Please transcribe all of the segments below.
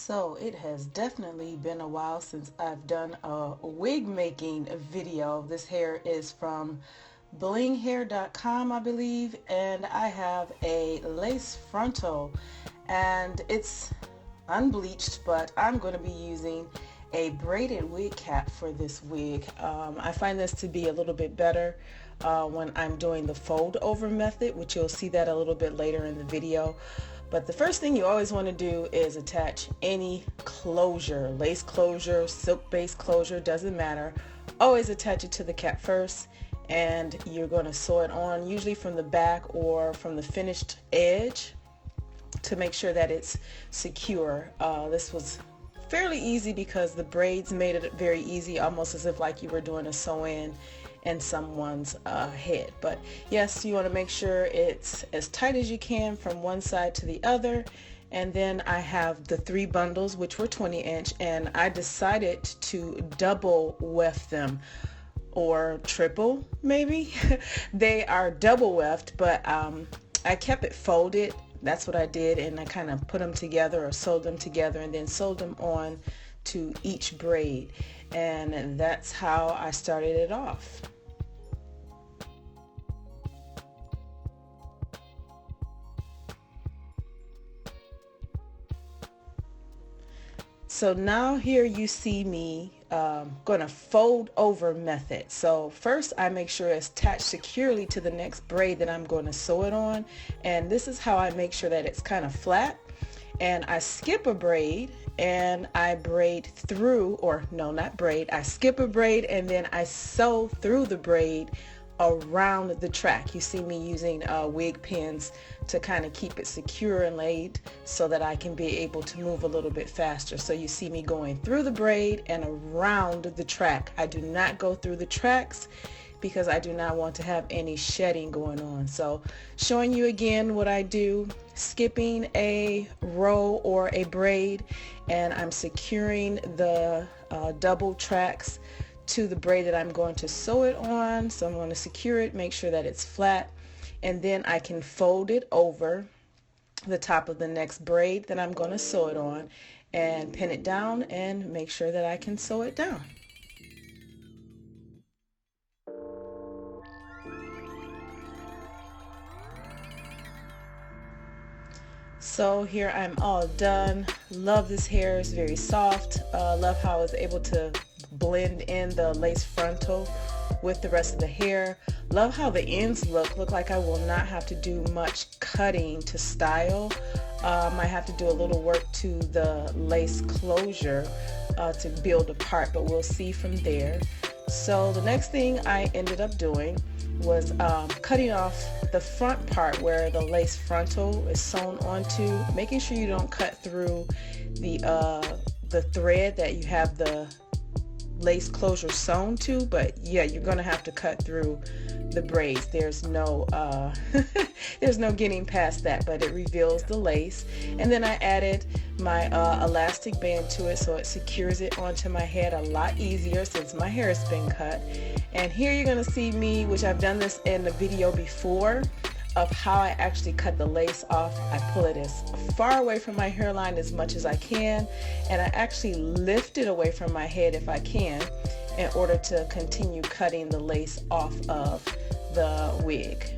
So it has definitely been a while since I've done a wig making video. This hair is from blinghair.com, I believe, and I have a lace frontal, and it's unbleached, but I'm going to be using a braided wig cap for this wig. I find this to be a little bit better when I'm doing the fold over method, which you'll see that a little bit later in the video. But the first thing you always want to do is attach any closure, lace closure, silk based closure, doesn't matter. Always attach it to the cap first, and you're going to sew it on, usually from the back or from the finished edge, to make sure that it's secure. This was fairly easy because the braids made it very easy, almost as if like you were doing a sew-in in someone's head. But yes, you want to make sure it's as tight as you can from one side to the other. And then I have the 3 bundles, which were 20-inch, and I decided to double weft them, or triple maybe. They are double weft, but I kept it folded. That's what I did, and I kind of put them together or sewed them together and then sewed them on to each braid, and that's how I started it off. So now here you see me going to fold over method. So first I make sure it's attached securely to the next braid that I'm going to sew it on, and this is how I make sure that it's kind of flat. And I skip a braid and I braid through, or no, not braid, I skip a braid and then I sew through the braid around the track. You see me using wig pins to kind of keep it secure and laid so that I can be able to move a little bit faster. So you see me going through the braid and around the track. I do not go through the tracks because I do not want to have any shedding going on. So showing you again what I do: skipping a row or a braid, and I'm securing the double tracks to the braid that I'm going to sew it on. So I'm going to secure it, make sure that it's flat, and then I can fold it over the top of the next braid that I'm going to sew it on and pin it down and make sure that I can sew it down. So here I'm all done. Love this hair, it's very soft. Love how I was able to blend in the lace frontal with the rest of the hair. Love how the ends look like I will not have to do much cutting to style. I have to do a little work to the lace closure to build a part, but we'll see from there. So the next thing I ended up doing was cutting off the front part where the lace frontal is sewn onto, making sure you don't cut through the thread that you have the lace closure sewn to, but yeah, you're gonna have to cut through the braids. There's no there's no getting past that, but it reveals the lace. And then I added my elastic band to it so it secures it onto my head a lot easier since my hair has been cut. And here you're gonna see me, which I've done this in the video before, of how I actually cut the lace off. I pull it as far away from my hairline as much as I can, and I actually lift it away from my head if I can in order to continue cutting the lace off of the wig.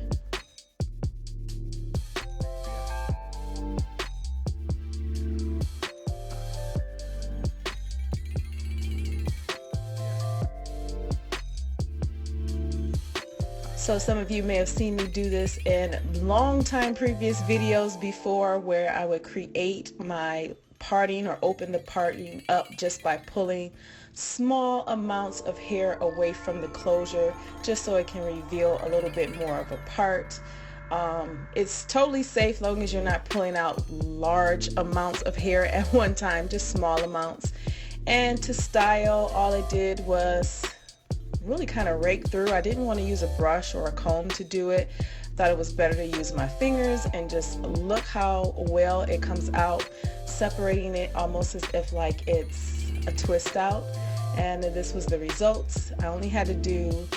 So some of you may have seen me do this in long time previous videos before, where I would create my parting or open the parting up just by pulling small amounts of hair away from the closure, just so it can reveal a little bit more of a part. It's totally safe long as you're not pulling out large amounts of hair at one time, just small amounts. And to style, all I did was really kind of rake through. I didn't want to use a brush or a comb to do it. Thought it was better to use my fingers, and just look how well it comes out, separating it almost as if like it's a twist out. And this was the results. I only had to do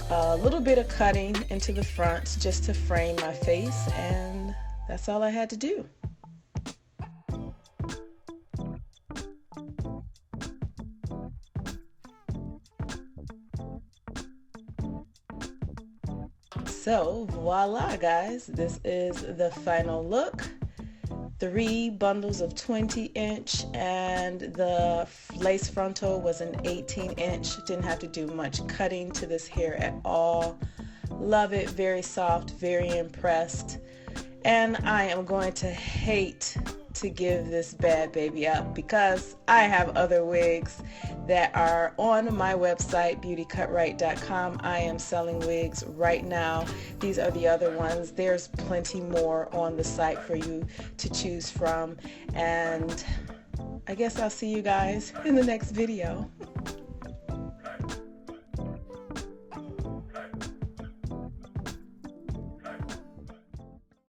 a little bit of cutting into the front just to frame my face, and that's all I had to do. So voila guys, this is the final look. 3 bundles of 20-inch, and the lace frontal was an 18-inch. Didn't have to do much cutting to this hair at all. Love it, very soft, very impressed. And I am going to hate to give this bad baby up because I have other wigs that are on my website, BeautyCutright.com. I am selling wigs right now. These are the other ones. There's plenty more on the site for you to choose from. And I guess I'll see you guys in the next video.